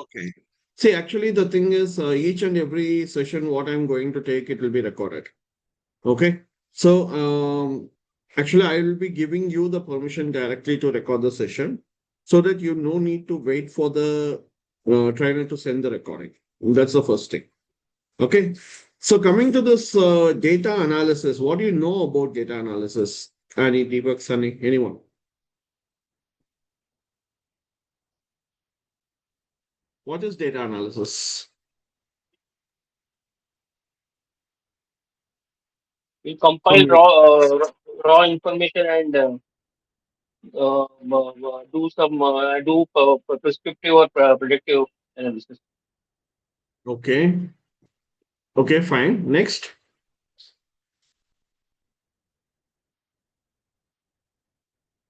Okay. See, actually, the thing is, each and every session, what I'm going to take, it will be recorded. Okay. So, actually, I will be giving you the permission directly to record the session so that you no need to wait for the trainer to send the recording. That's the first thing. Okay. So, coming to this data analysis, what do you know about data analysis? Any Deepak, Sunny, anyone? What is data analysis? We compile From raw information and do prescriptive or predictive analysis. okay. Okay, fine. Next.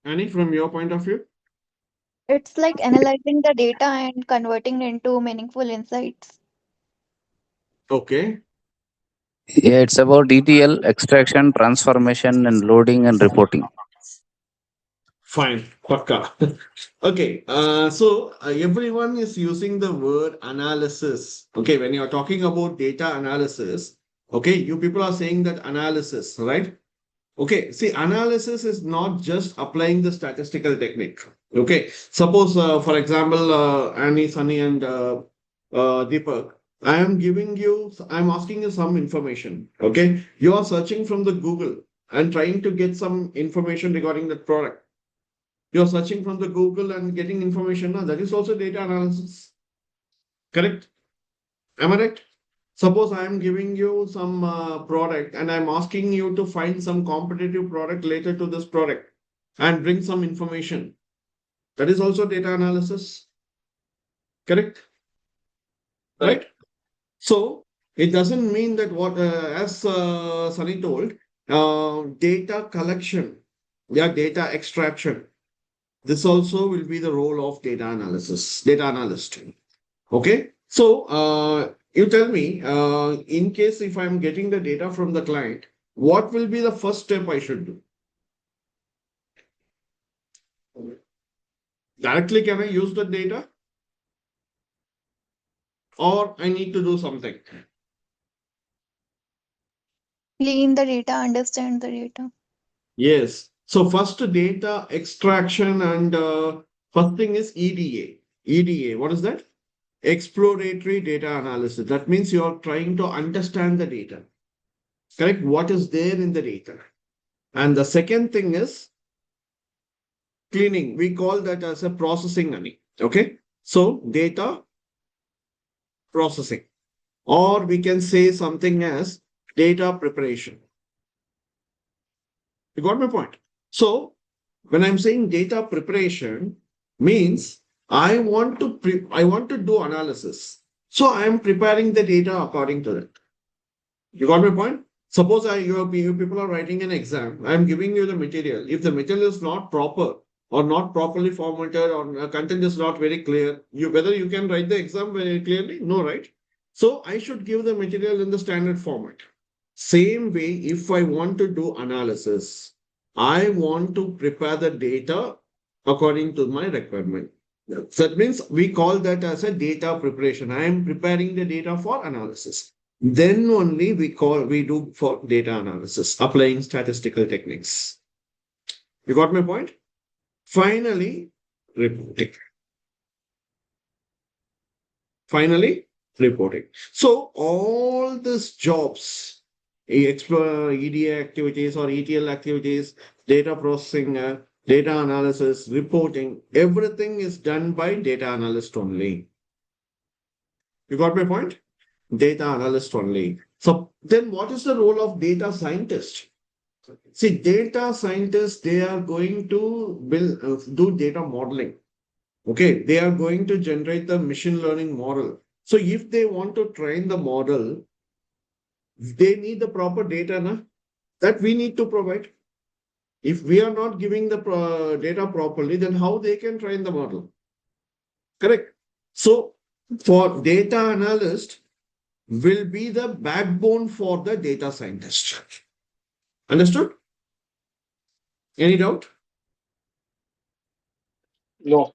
Annie, from your point of view? It's like analyzing the data and converting it into meaningful insights. Okay, Yeah, it's about ETL, extraction, transformation, and loading and reporting. fine. Pakka. Okay, everyone is using the word analysis. Okay, when you're talking about data analysis, okay, you people are saying that analysis, right? Okay, see, analysis is not just applying the statistical technique. Okay, suppose, for example, Annie, Sunny, and Deepak, I'm asking you some information. Okay, you are searching from the Google and trying to get some information regarding that product. You're searching from the Google and getting information. Now, that is also data analysis. Correct? Am I right? Suppose I am giving you some product and I'm asking you to find some competitive product related to this product and bring some information. That is also data analysis. Correct? Correct. Right? So it doesn't mean that as Sunny told, data collection, yeah, data extraction. This also will be the role of data analysis, data analyst. Okay. So you tell me, in case if I'm getting the data from the client, what will be the first step I should do? Directly, can I use the data or I need to do something? Clean the data, understand the data. Yes. So first data extraction and first thing is EDA. EDA, what is that? Exploratory data analysis. That means you are trying to understand the data. Correct? What is there in the data? And the second thing is cleaning. We call that as a processing, Ani. Okay. So data processing, or we can say something as data preparation. You got my point? So when I'm saying data preparation means I want to do analysis. So I am preparing the data according to that. You got my point? Suppose you people are writing an exam. I'm giving you the material. If the material is not proper or not properly formatted or content is not very clear, whether you can write the exam very clearly? No, right? So I should give the material in the standard format. Same way, if I want to do analysis, I want to prepare the data according to my requirement. So that means we call that as a data preparation. I am preparing the data for analysis. Then only we do for data analysis, applying statistical techniques. You got my point? Finally, reporting. Finally, reporting. So all these jobs, explore EDA activities or ETL activities, data processing, data analysis, reporting, everything is done by data analyst only. You got my point? Data analyst only. So then what is the role of data scientist? See, data scientists, they are going to do data modeling. Okay, they are going to generate the machine learning model. So if they want to train the model, they need the proper data that we need to provide. If we are not giving the data properly, then how they can train the model? Correct. So for data analyst will be the backbone for the data scientist. Understood? Any doubt? No.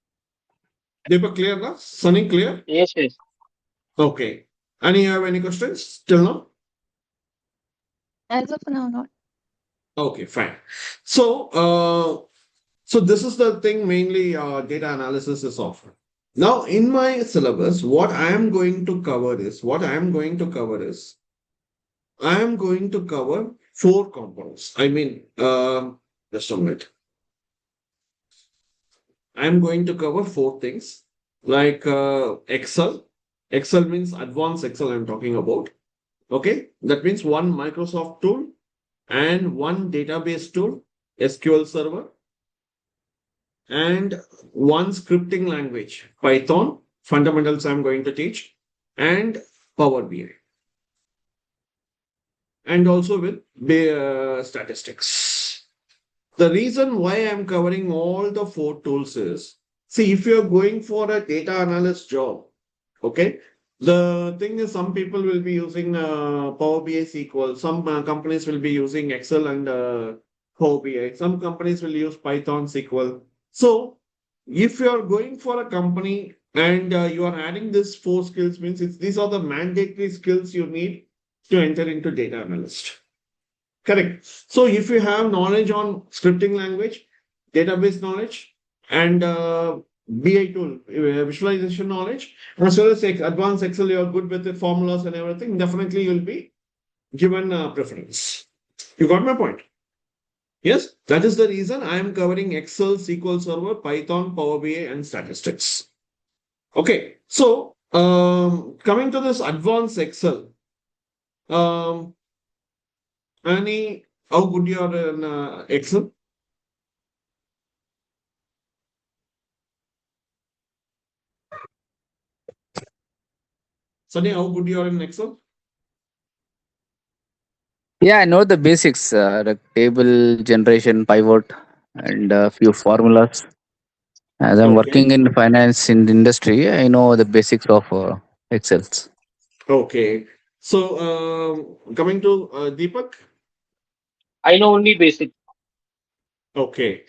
Deepak, clear now? Sunny, clear? Yes, yes. Okay. And you have any questions till now? As of now, not. Okay, fine. So this is the thing mainly data analysis is offered. Now, in my syllabus, what I am going to cover is I am going to cover four components. I mean, just a minute. I am going to cover four things like Excel. Excel means advanced Excel I'm talking about. Okay, that means one Microsoft tool and one database tool, SQL Server, and one scripting language, Python, fundamentals I'm going to teach, and Power BI, and also with statistics. The reason why I'm covering all the four tools is, see, if you're going for a data analyst job, okay, the thing is some people will be using Power BI SQL, some companies will be using Excel and Power BI, some companies will use Python SQL. So if you are going for a company and you are adding this four skills, means these are the mandatory skills you need to enter into data analyst. Correct. So if you have knowledge on scripting language, database knowledge, and BI tool, visualization knowledge, as well as advanced Excel, you're good with the formulas and everything, definitely you'll be given preference. You got my point? Yes, that is the reason I am covering Excel, SQL Server, Python, Power BI, and statistics. Okay, so coming to this advanced Excel, um, Annie, how good you are in Excel? Sunny, how good you are in Excel? Yeah, I know the basics, the table generation, pivot, and a few formulas. As I'm Okay. working in finance in the industry, I know the basics of Excels. Okay. So, coming to Deepak. I know only basic. Okay.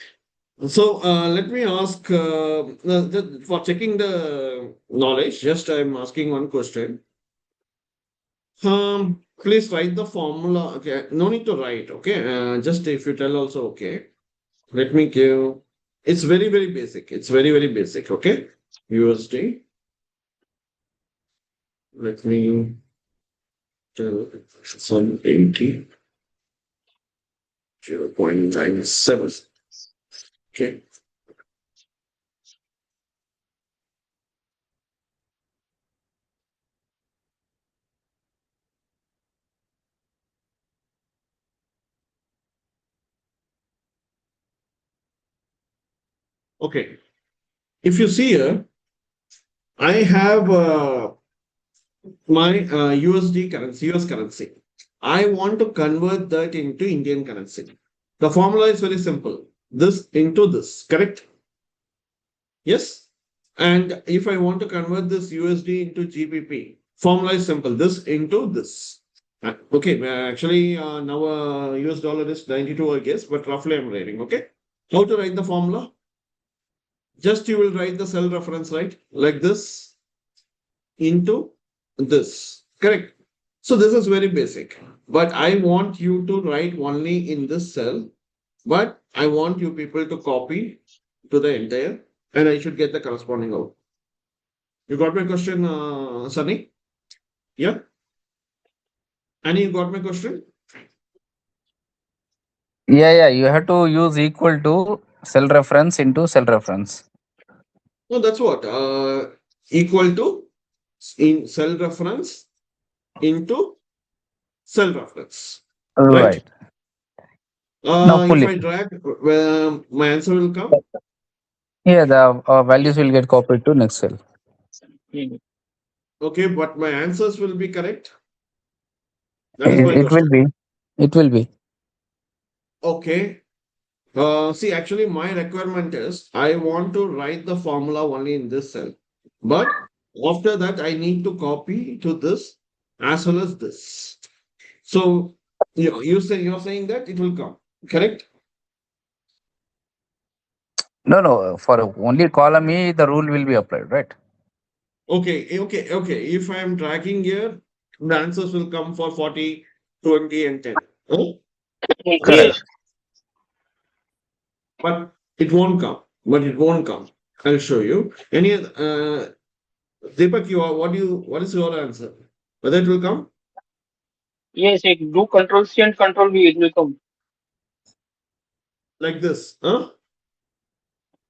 So, let me ask for checking the knowledge, just I'm asking one question. Please write the formula. Okay. No need to write. Okay. Just if you tell also, okay. Let me give. It's very, very basic. It's very, very basic. Okay. USD. Let me tell it's on 80. 0.97. Okay. Okay. If you see here, I have my USD currency, US currency. I want to convert that into Indian currency. The formula is very simple. This into this, correct? Yes. And if I want to convert this USD into GBP, formula is simple. This into this. Okay. Actually, now US dollar is 92, I guess, but roughly I'm writing. Okay. How to write the formula? Just you will write the cell reference, right? Like this into this. Correct. So this is very basic. But I want you to write only in this cell. But I want you people to copy to the entire, and I should get the corresponding out. You got my question, Sunny? Yeah? Annie, you got my question? Yeah, you have to use equal to cell reference into cell reference. No, that's what. Equal to in cell reference into cell reference. Right? Right. Now If fully. I drag, my answer will come. Yeah, the values will get copied to next cell. Mhm. Okay, but my answers will be correct. That is It, my it will question. be. It will be. Okay. See, actually, my requirement is I want to write the formula only in this cell. But after that, I need to copy to this as well as this. So you're saying that it will come, correct? No, no. For only column E, the rule will be applied, right? Okay. If I am tracking here, the answers will come for 40, 20, and 10. Huh? Correct. Yes. But it won't come. But it won't come. I'll show you. Any Deepak, what is your answer? Whether it will come? Yes. Do Control C and Control V. It will come. Like this. Huh?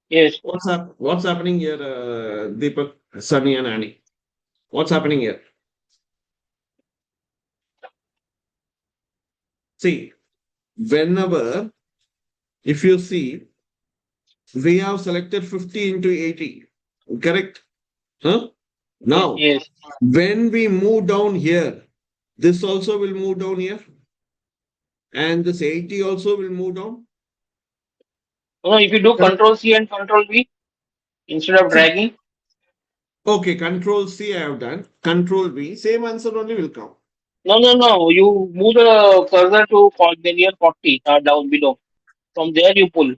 Yes. What's happening here, Deepak, Sunny, and Annie? What's happening here? See, whenever, if you see, we have selected 50 into 80. Correct? Huh? Now, Yes. when we move down here, this also will move down here. And this 80 also will move down. No, if you do Control C and Control V instead of See, dragging. okay, Control C I have done. Control V, same answer only will come. No. You move the cursor to the near 40 down below. From there you pull.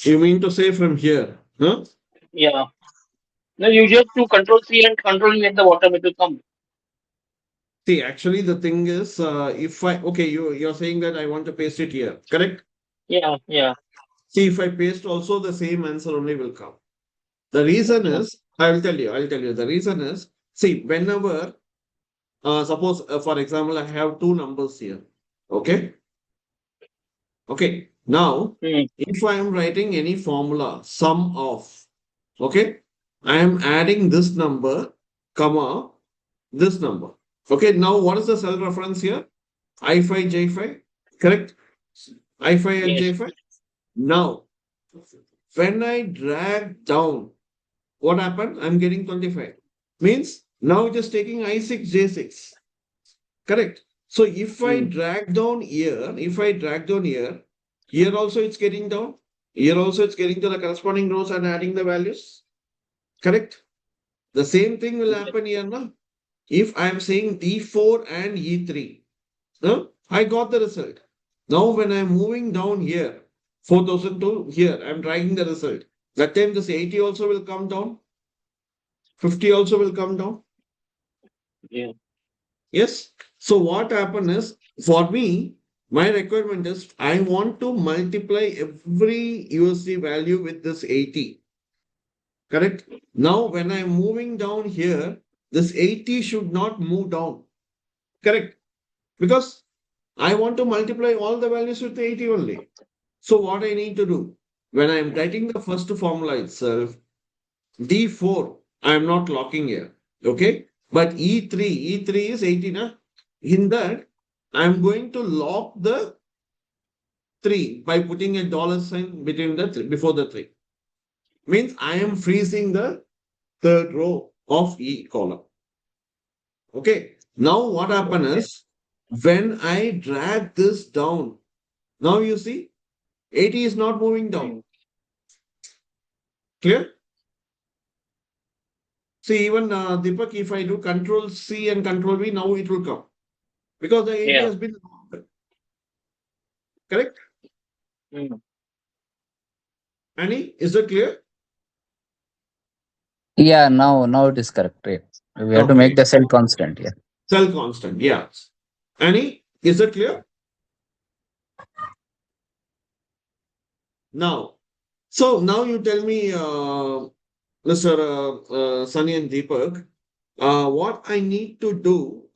You mean to say from here? Huh? Yeah. No, you just do Control C and Control V at the bottom. It will come. See, actually, the thing is, if I, okay, you're saying that I want to paste it here, correct? Yeah. See, if I paste also, the same answer only will come. The reason Yeah. is, I'll tell you, the reason is, see, whenever, suppose, for example, I have two numbers here, okay? Okay, now, Hmm. if I am writing any formula, sum of, okay, I am adding this number, comma, this number. Okay, now what is the cell reference here? I5, J5, correct? I5 and Yes. J5. Now, when I drag down, what happened? I'm getting 25. Means now it is taking I6, J6. Correct. So if I Hmm. drag down here, here also it's getting down. Here also it's getting to the corresponding rows and adding the values. Correct. The same thing will happen here now. If I am saying D4 and E3, I got the result. Now when I'm moving down here, 4002 here, I'm dragging the result. That time this 80 also will come down. 50 also will come down. Yeah. Yes. So what happened is, for me, my requirement is I want to multiply every USD value with this 80. Correct? Now when I'm moving down here, this 80 should not move down. Correct? Because I want to multiply all the values with 80 only. So what I need to do? When I'm writing the first formula itself, D4, I am not locking here. Okay? But E3 is 80. Na? In that, I'm going to lock the 3 by putting a dollar sign between the three, before the 3. Means I am freezing the third row of E column. Okay? Now what happens is, when I drag this down, now you see 80 is not moving down. Clear? See, even Deepak, if I do Control C and Control V, now it will come. Because the 80 Yeah. has been locked. Correct? Hmm. Annie, is that clear? Yeah, now it is correct. Right. We have to make Okay. the cell constant. Yeah. Cell constant, yeah. Annie, is that clear? Now, so now you tell me, Mr. Sunny and Deepak, what I need to do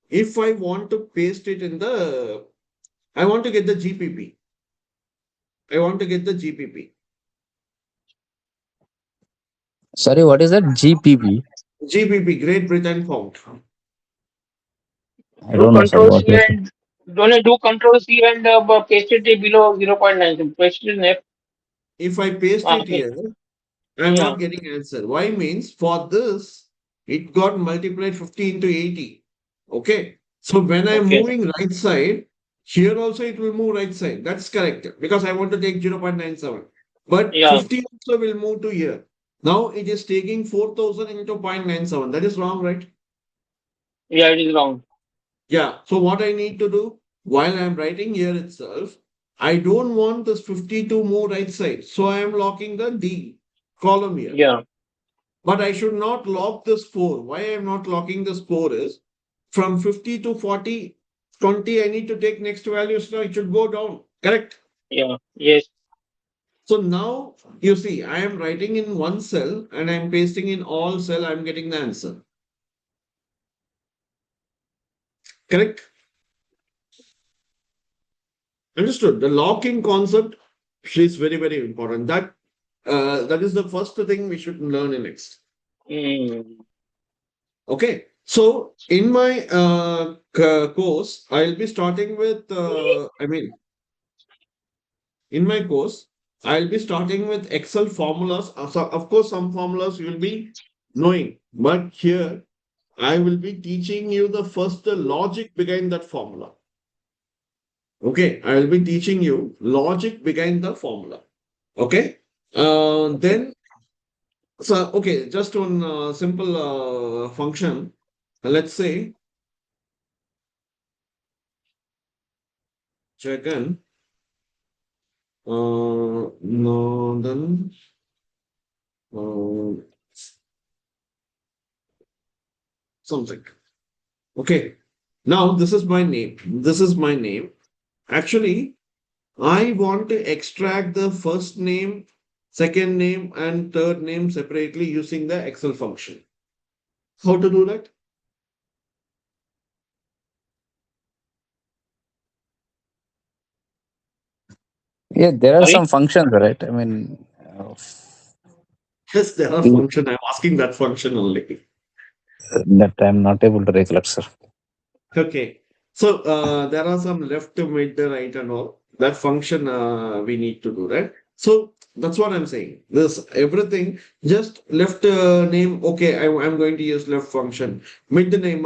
if I want to paste it in the, I want to get the GPP. I want to get the GPP. Sorry, what is that? GPP? GBP, Great Britain Pound. I Do don't know, sir. Control What C is it? and don't do Control C and paste it below 0.9. Paste it in F. If I paste it Okay. here, I'm Yeah. not getting answer. Why means for this, it got multiplied 50 into 80. Okay. So when I'm Okay. moving right side, here also it will move right side. That's correct. Because I want to take 0.97. But Yeah. 50 also will move to here. Now it is taking 4000 into 0.97. That is wrong, right? Yeah, it is wrong. Yeah. So what I need to do while I'm writing here itself, I don't want this 50 to move right side. So I am locking the D column here. Yeah. But I should not lock this 4. Why I am not locking this 4 is from 50 to 40, 20, I need to take next value. So it should go down. Correct? Yeah. Yes. So now you see, I am writing in one cell and I am pasting in all cell. I am getting the answer. Correct? Understood. The locking concept is very, very important. That is the first thing we should learn in next. Mm. Okay. So in my course, I'll be starting with, in my course, I'll be starting with Excel formulas. So of course, some formulas you'll be knowing, but here I will be teaching you the first the logic behind that formula. Okay, I will be teaching you logic behind the formula. Okay, then so okay, just one simple function. Let's say Jagan Northern uh, something. Okay, now this is my name. This is my name. Actually, I want to extract the first name, second name, and third name separately using the Excel function. How to do that? Yeah, there are Sorry. some functions, right? I mean, Yes, there are function. I'm asking that function only. that I'm not able to recollect, sir. Okay. So there are some left, mid, right, and all. That function we need to do, right? So that's what I'm saying. This everything just left name. Okay, I'm going to use left function. Mid name,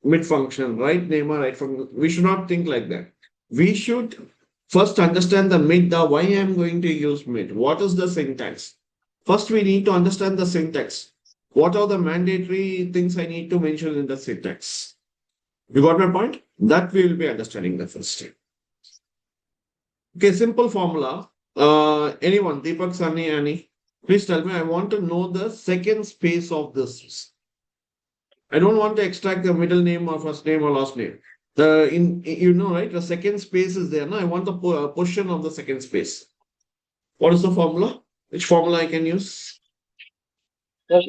mid function. Right name, right function. We should not think like that. We should first understand the mid. The why I'm going to use mid. What is the syntax? First, we need to understand the syntax. What are the mandatory things I need to mention in the syntax? You got my point? That we will be understanding the first step. Okay, simple formula. Anyone, Deepak, Sunny, Annie, please tell me. I want to know the second space of this. I don't want to extract the middle name or first name or last name. The you know right, the second space is there. Now I want the portion of the second space. What is the formula? Which formula I can use? Just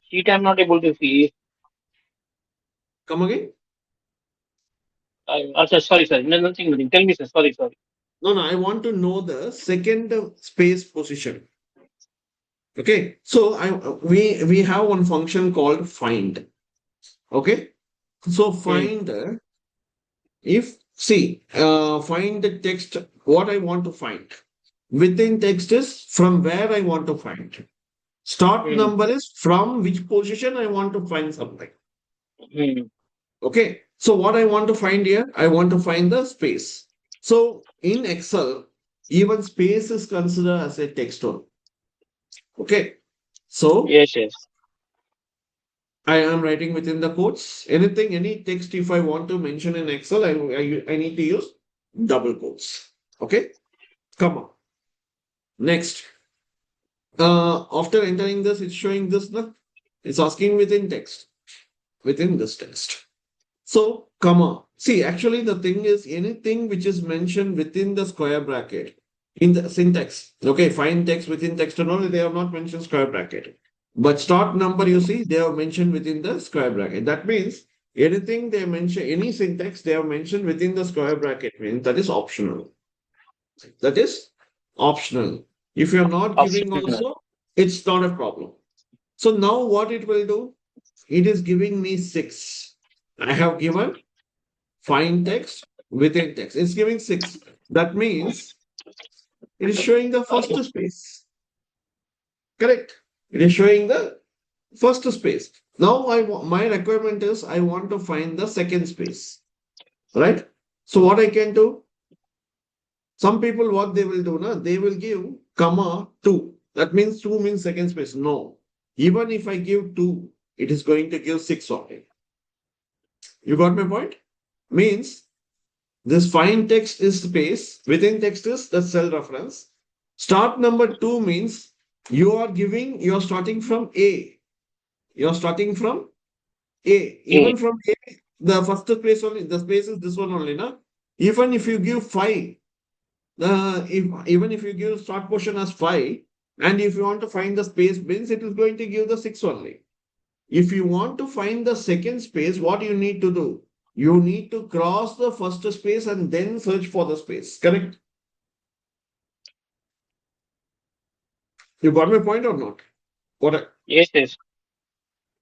sheet I'm not able to see. Come again? Sorry, sorry. No, nothing, nothing. Tell me, sir. Sorry, sorry. No, no. I want to know the second space position. Okay, so we have one function called find. Okay, so find if see find the text what I want to find within text is from where I want to find. Start Mm. number is from which position I want to find something. Mm. Okay, so what I want to find here, I want to find the space. So in Excel, even space is considered as a text only. Okay, so Yes, yes. I am writing within the quotes. Anything, any text, if I want to mention in Excel, I need to use double quotes. Okay, come on. Next, after entering this, it's showing this. No? It's asking within text, within this text. So, comma. See, actually, the thing is anything which is mentioned within the square bracket in the syntax. Okay, find text within text and all, they have not mentioned square bracket. But start number, you see, they have mentioned within the square bracket. That means anything they mention, any syntax they have mentioned within the square bracket means that is optional. That is optional. If you're not giving Optional. also, it's not a problem. So now what it will do? It is giving me 6. I have given find text within text. It's giving 6. That means it is showing the first space. Correct. It is showing the first space. Now my requirement is I want to find the second space. Right? So what I can do? Some people what they will do, they will give comma 2. That means 2 means second space. No. Even if I give 2, it is going to give 6 only. You got my point? Means This find text is space. Within text is the cell reference. Start number 2 means you're starting from A. You're starting from A. A. Even from A, the first space only, the space is this one only, na? Even if you give 5, even if you give start portion as 5, and if you want to find the space bins, it is going to give the 6 only. If you want to find the second space, what you need to do? You need to cross the first space and then search for the space. Correct? You got my point or not? What? Yes, yes.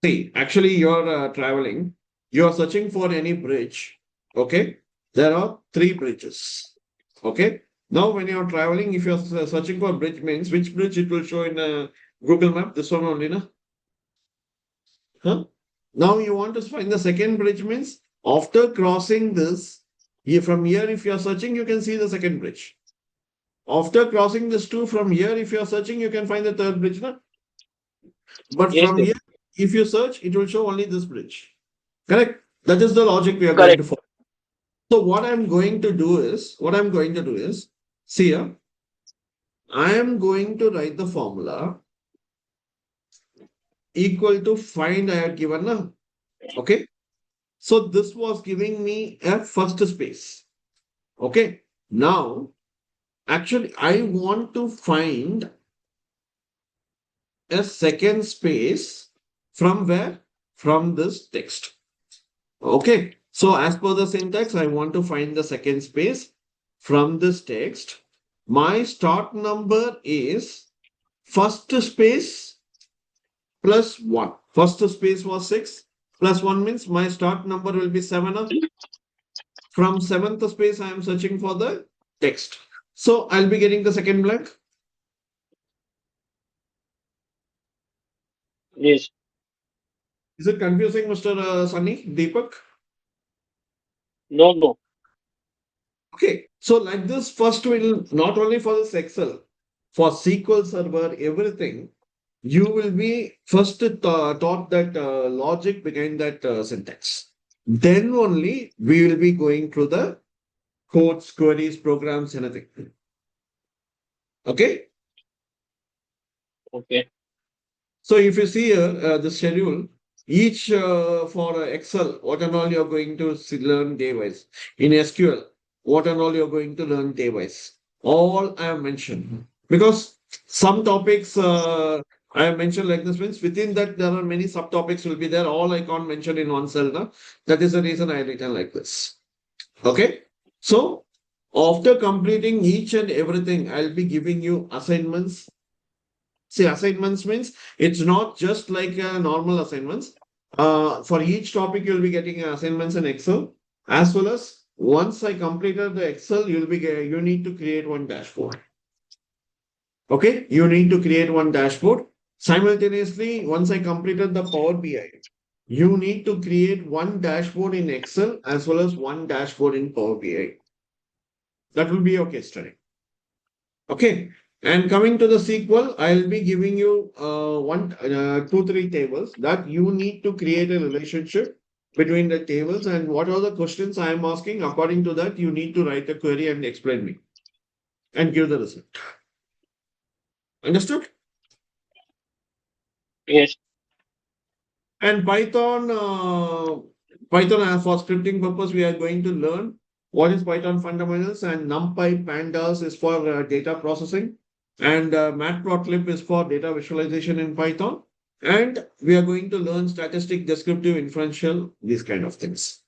See, actually, you're traveling. You're searching for any bridge. Okay, there are 3 bridges. Okay. Now, when you're traveling, if you're searching for bridge, means which bridge it will show in Google Map. This one only, na? Huh? Now you want to find the second bridge means after crossing this, from here, if you're searching, you can see the second bridge. After crossing this 2 from here, if you're searching, you can find the third bridge. Na? But Yes, from yes. here, if you search, it will show only this bridge. Correct? That is the logic we are going Correct. to follow. So what I'm going to do is, see here, I am going to write the formula equal to find I have given now. Okay. So this was giving me a first space. Okay. Now, actually, I want to find a second space from where? From this text. Okay. So as per the syntax, I want to find the second space from this text. My start number is first space plus 1. First space was 6 plus 1 means my start number will be 7. From 7th space, I am searching for the text. So I'll be getting the second blank. Yes. Is it confusing, Mr. Sunny, Deepak? No, no. Okay, so like this, first will not only for this Excel, for SQL Server, everything, you will be first taught that logic behind that syntax. Then only we will be going through the codes, queries, programs, anything. Okay. Okay. So if you see here the schedule, each for Excel, what and all you're going to learn day wise. In SQL, what and all you're going to learn day wise. All I have mentioned. Because some topics I have mentioned like this means within that there are many subtopics will be there. All I can't mention in one cell. Na? That is the reason I written like this. Okay. So after completing each and everything, I'll be giving you assignments. See, assignments means it's not just like a normal assignments. For each topic, you'll be getting assignments in Excel, as well as once I completed the Excel, you need to create one dashboard. Okay, you need to create one dashboard. Simultaneously, once I completed the Power BI, you need to create one dashboard in Excel as well as one dashboard in Power BI. That will be your case study. Okay. And coming to the sequel, I'll be giving you 3 tables that you need to create a relationship between the tables, and what are the questions I am asking. According to that, you need to write a query and explain me and give the result. Understood? Yes. And Python for scripting purpose, we are going to learn what is Python fundamentals, and NumPy Pandas is for data processing, and Matplotlib is for data visualization in Python. And we are going to learn statistic, descriptive, inferential, these kind of things.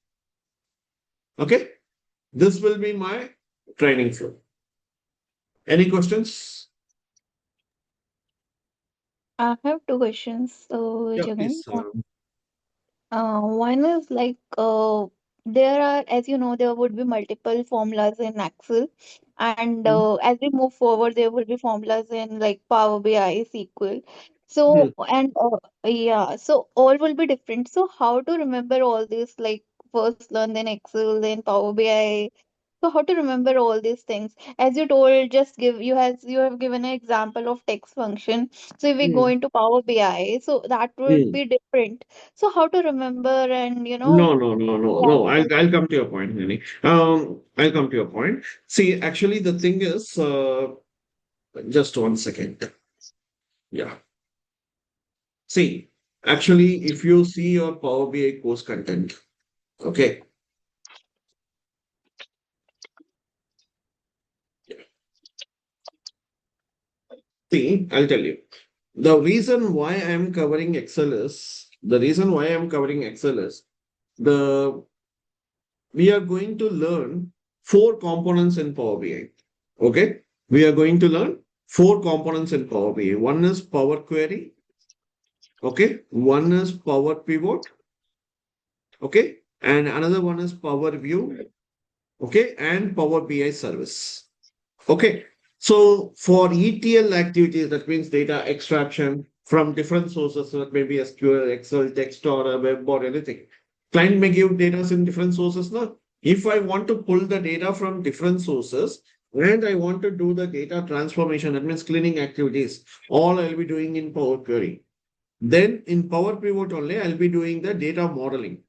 Okay, this will be my training flow. Any questions? I have 2 questions. So, Yeah, Jagan, please. one is like there are, as you know, there would be multiple formulas in Excel, and as we move forward, there will be formulas in like Power BI, SQL. Yes. So, and yeah, so all will be different. So, how to remember all this? Like first learn, then Excel, then Power BI. So how to remember all these things? As you told, just give you have given an example of text function. So if we go Mm, into Power BI, so that would mm. be different. So how to remember and No, no, no, no, yeah, no. I'll come to your point, Nini. I'll come to your point. See, actually, the thing is, just 1 second. Yeah. See, actually, if you see your Power BI course content, okay. See, I'll tell you. The reason why I'm covering Excel is the we are going to learn four components in Power BI. Okay, we are going to learn four components in Power BI. One is Power Query. Okay, one is Power Pivot. Okay, and another one is Power View. Okay, and Power BI Service. Okay, so for ETL activities, that means data extraction from different sources, so that may be SQL, Excel, text, or a web or anything. Client may give data in different sources. Now, if I want to pull the data from different sources and I want to do the data transformation, that means cleaning activities, all I'll be doing in Power Query. Then in Power Pivot only, I'll be doing the data modeling.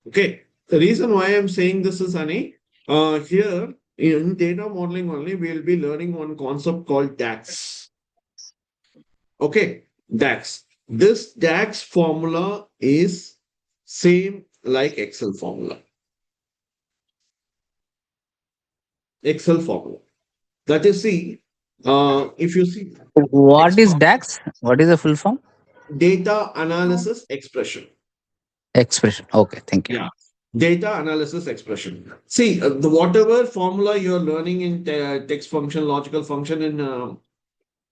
Okay. The reason why I'm saying this is, Ani, here in data modeling only, we'll be learning one concept called DAX. Okay, DAX. This DAX formula is same like Excel formula. Excel formula. That is, see, if you see What text is form, DAX? What is the full form? data analysis expression. Expression. Okay, thank you. Yeah. Data analysis expression. See, the whatever formula you're learning in text function, logical function in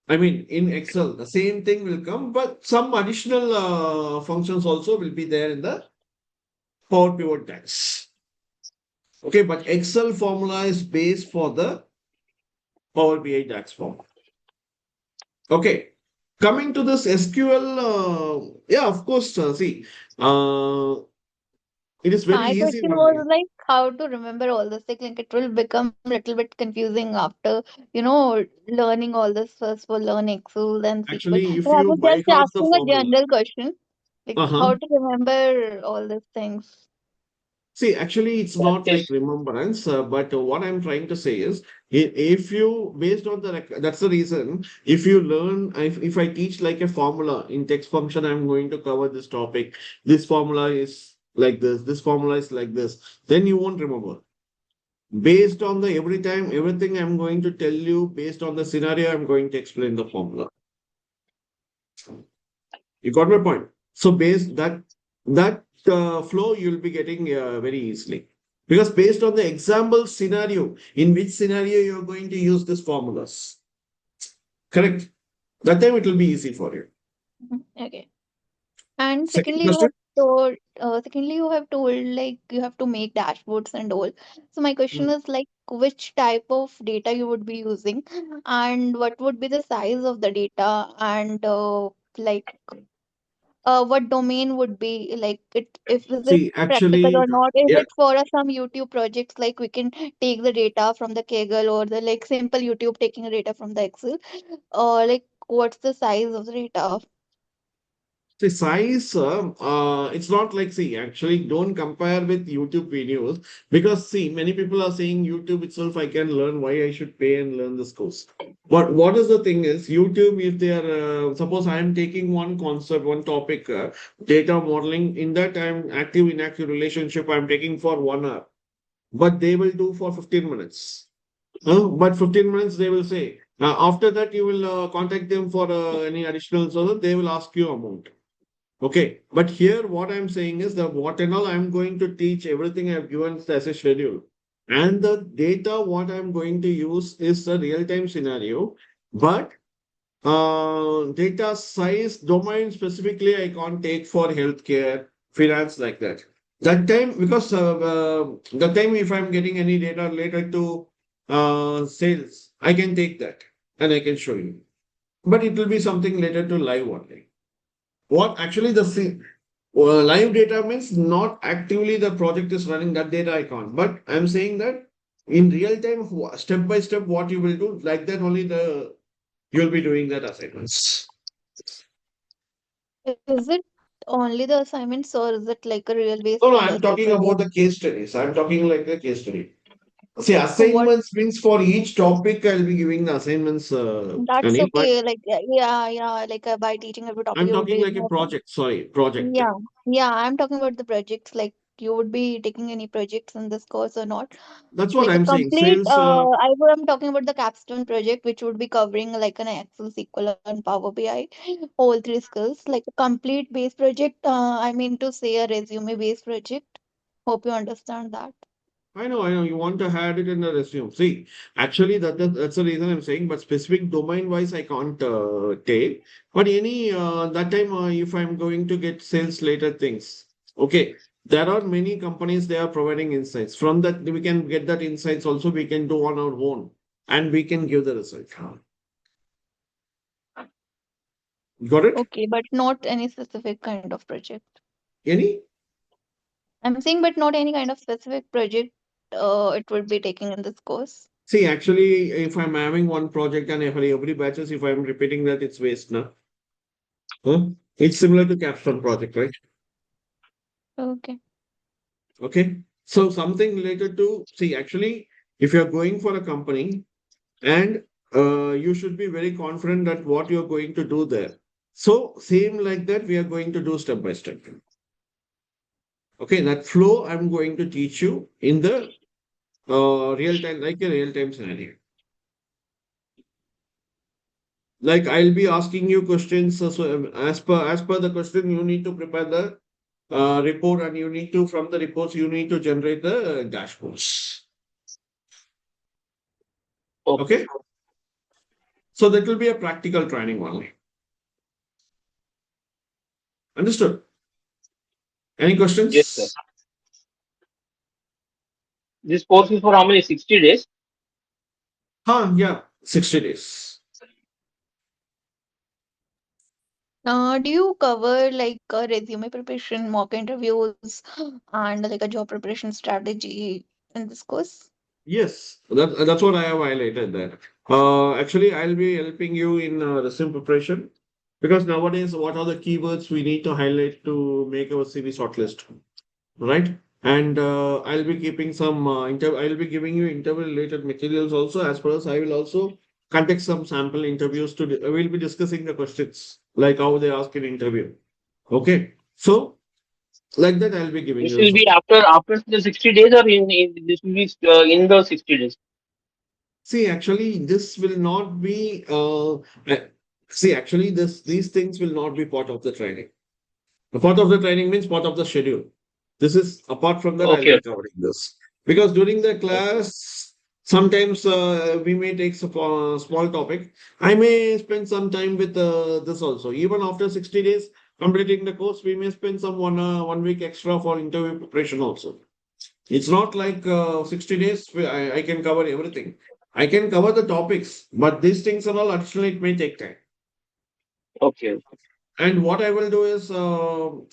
I mean, in Excel, the same thing will come, but some additional functions also will be there in the Power Pivot DAX. Okay, but Excel formula is based for the Power BI DAX formula. Okay, coming to this SQL, yeah, of course, see, it is very my easy question one day. was like how to remember all this thing. Like it will become a little bit confusing after, learning all this first for learn Excel and SQL. Actually, if So I you was by just heart the asking a formula, general question, like uh-huh. how to remember all these things. See, actually, it's not like Practice. remembrance, but what I'm trying to say is, if you, based on the, that's the reason, if you learn, if I teach like a formula in text function, I'm going to cover this topic, this formula is like this formula is like this, then you won't remember. Based on the every time, everything I'm going to tell you, based on the scenario, I'm going to explain the formula. You got my point. So based that flow you'll be getting very easily because based on the example scenario, in which scenario you're going to use these formulas. Correct. That time it will be easy for you. Mhm. Okay. And Second question. secondly, you have told like you have to make dashboards and all. So my question is like which type of data you would be using and what would be the size of the data and like what domain would be like it if is it See, practical actually, or not? Is yeah. it for some YouTube projects like we can take the data from the Kaggle or the like simple YouTube taking the data from the Excel or like what's the size of the data? See, size, it's not like, see, actually, don't compare with YouTube videos because, see, many people are saying YouTube itself, I can learn why I should pay and learn this course. But what is the thing is, YouTube, if they are, suppose I am taking one concept, one topic, data modeling, in that I'm active inactive relationship, I'm taking for 1 hour, but they will do for 15 minutes. But 15 minutes, they will say, after that, you will contact them for any additional, so that they will ask you amount. Okay, but here what I'm saying is that what and all I'm going to teach everything I've given as a schedule. And the data what I'm going to use is a real-time scenario, but data size domain specifically I can't take for healthcare, finance like that. That time because that time if I'm getting any data related to sales, I can take that and I can show you. But it will be something related to live only. What actually live data means not actively the project is running that data I can't. But I'm saying that in real time, step by step, what you will do, like that only you'll be doing that assignments. Is it only the assignments or is it like a real based No, no, kind I'm of a talking about project? the case studies. I'm talking like a case study. See, So what assignments means for each topic, I'll be giving the assignments, that's Anil, but okay. Like yeah, like by teaching every topic I'm you will talking be like a project. Sorry, project. yeah, yeah. I'm talking about the projects. Like you would be taking any projects in this course or not? That's what Like a I'm saying. complete. Sales, I'm talking about the capstone project, which would be covering like an Excel, SQL, and Power BI, all three skills. Like a complete base project. I mean to say a resume based project. Hope you understand that. I know, I know. You want to add it in the resume. See, actually, that's the reason I'm saying. But specific domain wise, I can't take. But any that time, if I'm going to get sales related things, okay. There are many companies they are providing insights. From that, we can get that insights. Also, we can do on our own, and we can give the result. Got it? Okay, but not any specific kind of project. Any? I'm saying, but not any kind of specific project. It would be taking in this course. See, actually, if I'm having one project and every batches, if I'm repeating that, it's waste now. Huh? It's similar to capstone project, right? Okay. Okay. So something related to, see, actually, if you're going for a company and you should be very confident that what you're going to do there. So same like that, we are going to do step by step. Okay, that flow I'm going to teach you in the real time, like a real time scenario. Like I'll be asking you questions. So as per the question, you need to prepare the report, and you need to from the reports you need to generate the dashboards. Okay. Okay, so that will be a practical training only. Understood? Any Yes, sir. questions? This course is for how many? 60 days? Yeah, 60 days. Do you cover like a resume preparation, mock interviews, and like a job preparation strategy in this course? Yes, that's what I have highlighted there. Actually, I'll be helping you in resume preparation because nowadays, what are the keywords we need to highlight to make our CV shortlist, right? And I'll be keeping some I'll be giving you interview related materials also. As well as I will also conduct some sample interviews we'll be discussing the questions like how they ask in interview. Okay, so like that, I'll be giving This you will some. be after the 60 days or in this will be in the 60 days. See, actually, this will not be. See, actually, these things will not be part of the training. The part of the training means part of the schedule. This is apart from that, I'll Okay. be covering this because during the Okay. class, sometimes we may take some small topic. I may spend some time with this also. Even after 60 days completing the course, we may spend some 1 week extra for interview preparation also. It's not like 60 days, I can cover everything. I can cover the topics, but these things and all, actually, it may take time. Okay. And what I will do is,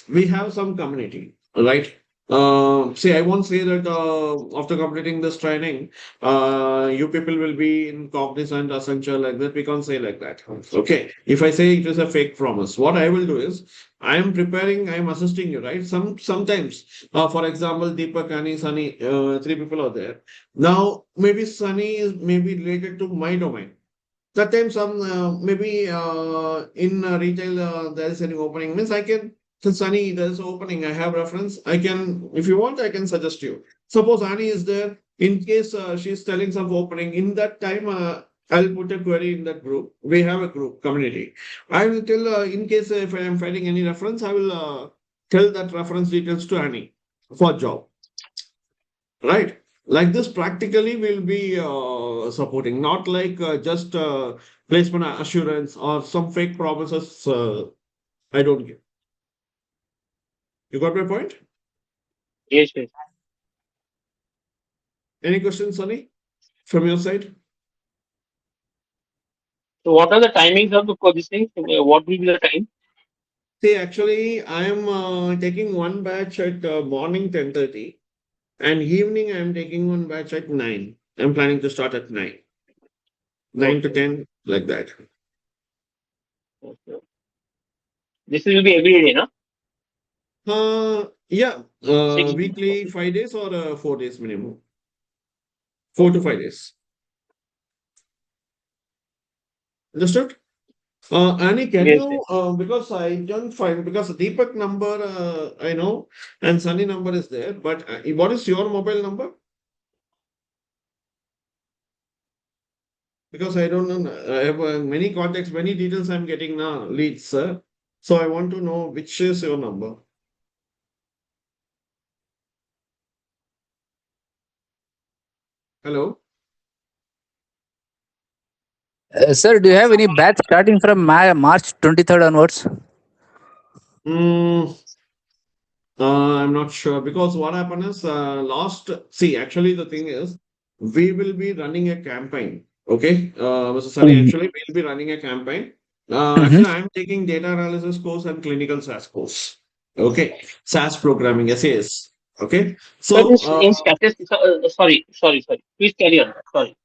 we have some community, right? See, I won't say that after completing this training, you people will be in Cognizant, Accenture, like that. We can't say like that. Okay. If I say it is a fake promise, what I will do is, I am preparing, I am assisting you, right? Sometimes, for example, Deepak, Ani, Sunny, three people are there. Now, maybe Sunny is maybe related to my domain. That time some maybe in retail there is an opening means I can so Sunny there's opening I have reference I can if you want I can suggest you. Suppose Annie is there in case she's telling some opening in that time I'll put a query in that group. We have a group community. I will tell in case if I am finding any reference I will tell that reference details to Annie for job. Right? Like this, practically we'll be supporting, not like just placement assurance or some fake promises. I don't give. You got my point? Yes, yes. Any questions, Sunny, from your side? So what are the timings of the for this thing? What will be the time? See, actually, I am taking one batch at morning 10:30 and evening I am taking one batch at 9. I'm planning to start at 9. 9 to Okay. 10, like that. Okay. This will be every day, no? Yeah, 6. weekly 5 days or 4 days minimum. 4 to 5 days. Understood? Annie, can Yes, yes. you, because I don't find, because Deepak number, I know, and Sunny number is there, but what is your mobile number? Because I don't know, I have many contacts, many details I'm getting now, leads, sir. So I want to know which is your number. Hello? Sir, do you have any batch starting from March 23rd onwards? Mm, I'm not sure because what happened is see, actually, the thing is, we will be running a campaign. Okay, Mr. Sunny, Mhm. actually, we'll be running a campaign. Mhm. Actually, I'm taking data analysis course and clinical SAS course. Okay, SAS programming, SAS. Okay, Sir, so in statistics, sorry. Please carry on. Sorry.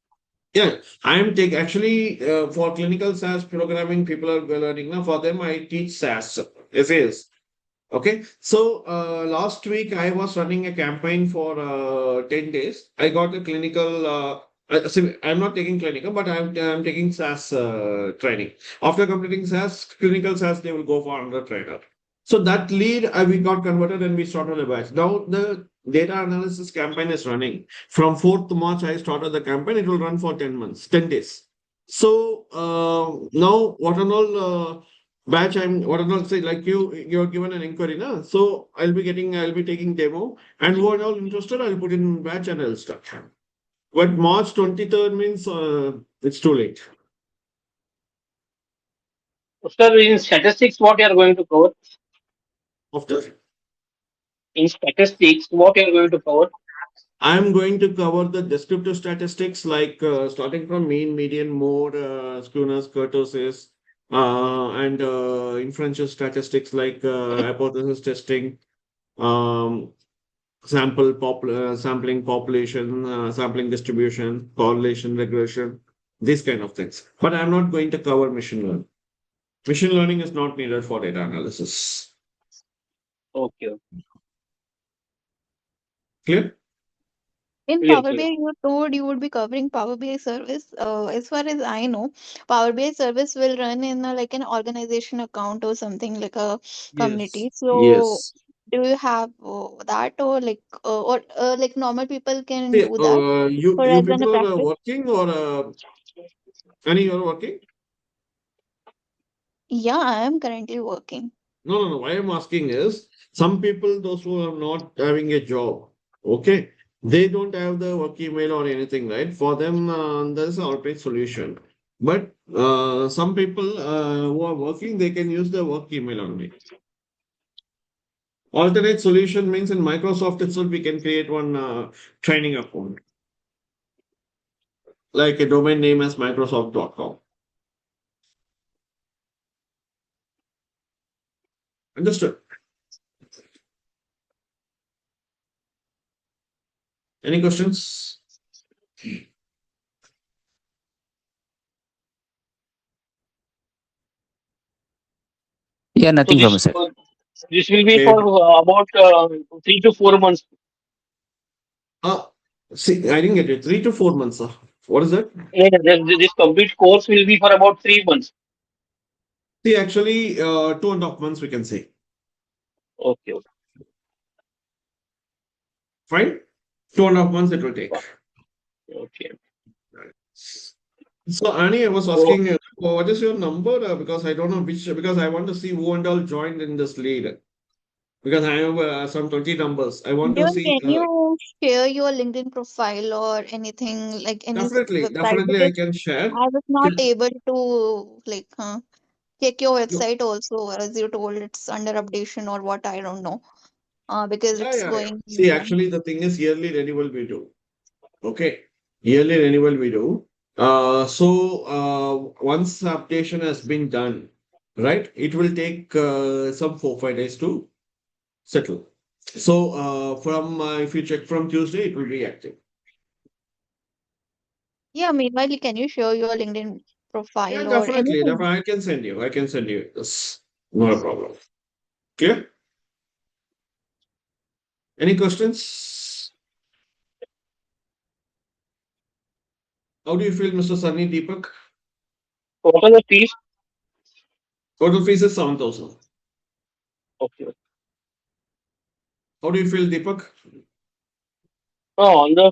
yeah, I'm take actually for clinical SAS programming, people are learning now. For them, I teach SAS, SAS. Okay, so last week I was running a campaign for 10 days. I got a clinical, see, I'm not taking clinical, but I'm taking SAS training. After completing SAS, clinical SAS, they will go for another trainer. So that lead, we got converted and we started a batch. Now the data analysis campaign is running. From 4th March, I started the campaign. It will run for 10 months, 10 days. So now what and all batch I'm what I'm not say like you're given an inquiry now. So I'll be taking demo and who are all interested, I'll put in batch and I'll start. But March 23rd means it's too late. Sir, in statistics, what you are going to cover? After In statistics, what you are going to cover? I'm going to cover the descriptive statistics like starting from mean, median, mode, skewness, kurtosis, and inferential statistics like hypothesis testing, um, sampling population, sampling distribution, correlation, regression, these kind of things. But I'm not going to cover machine learning. Machine learning is not needed for data analysis. Okay. Clear? In Clear, Power clear. BI, you told you would be covering Power BI service. As far as I know, Power BI service will run in like an organization account or something like a Yes. community. So, Yes. do you have that, or like normal people can See, do that you for you as an a people are practice? working or any you're working? Yeah, I am currently working. No, no, no. Why I'm asking is some people, those who are not having a job, okay, they don't have the work email or anything, right? For them, there's an alternate solution. But some people who are working, they can use the work email only. Alternate solution means in Microsoft itself, we can create one training account, like a domain name as Microsoft.com. Understood? Any questions? Yeah, So nothing from my side. this will be for Okay. about 3 to 4 months. Uh, see, I didn't get it. 3 to 4 months. What is that? Yeah, this complete course will be for about 3 months. See, actually, 2.5 months we can say. Okay, okay. Fine? 2.5 months it will take. Okay. So, Annie, I was So, asking, what is your number? Because I don't know which, because I want to see who and all joined in this lead. Because I have some 20 numbers. I want to Devon, see, can you share your LinkedIn profile or anything like any definitely, website? definitely I Because can share. I was not Can- able to like check your you- website also, as you told it's under updation or what, I don't know. Because Yeah, it's yeah, yeah. going. See, actually, the thing is yearly renewal we do. Okay. Yearly renewal we do. Once the updation has been done, right, it will take some 4 5 days to settle. So, from if you check from Tuesday, it will be active. Yeah, meanwhile, can you share your LinkedIn Yeah, profile or definitely. anything? Definitely. I can send you this. Not a problem. Clear? Any questions? How do you feel, Mr. Sunny Deepak? What are the fees? Total fees is 7,000. Okay. How do you feel, Deepak? Oh, on the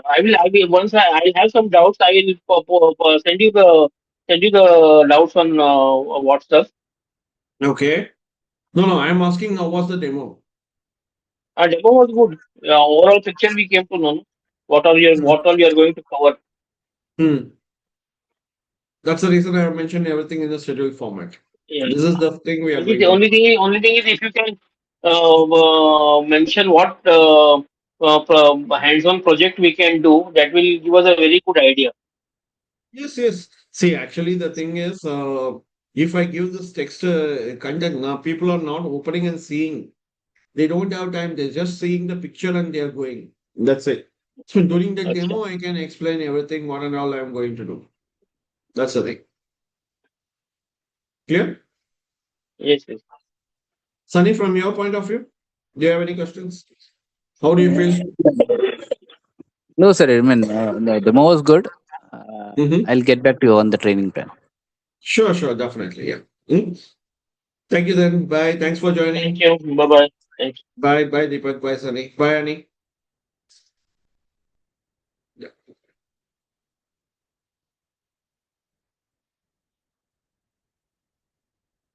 I will once I have some doubts. I will send you the doubts on WhatsApp. Okay. No, I'm asking how was the demo? Our demo was good. Overall picture we came to know what all you are going to cover. Hmm. That's the reason I have mentioned everything in the scheduled format. Yeah. This is the thing we are Only going the to do. only thing is if you can mention what hands-on project we can do, that will give us a very good idea. Yes, yes. See, actually, the thing is, if I give this text content now, people are not opening and seeing. They don't have time. They're just seeing the picture and they are going. That's it. So during the Okay. demo, I can explain everything, what and all I'm going to do. That's the thing. Clear? Yes, yes. Sunny, from your point of view, do you have any questions? How do you feel? No, sir. I mean, the demo was good. Mm-hmm. I'll get back to you on the training plan. Sure, definitely. Yeah. Hmm? Thank you then. Bye. Thanks for Thank joining. you. Bye bye. Thank you. Bye, Deepak. Bye, Sunny. Bye, Annie.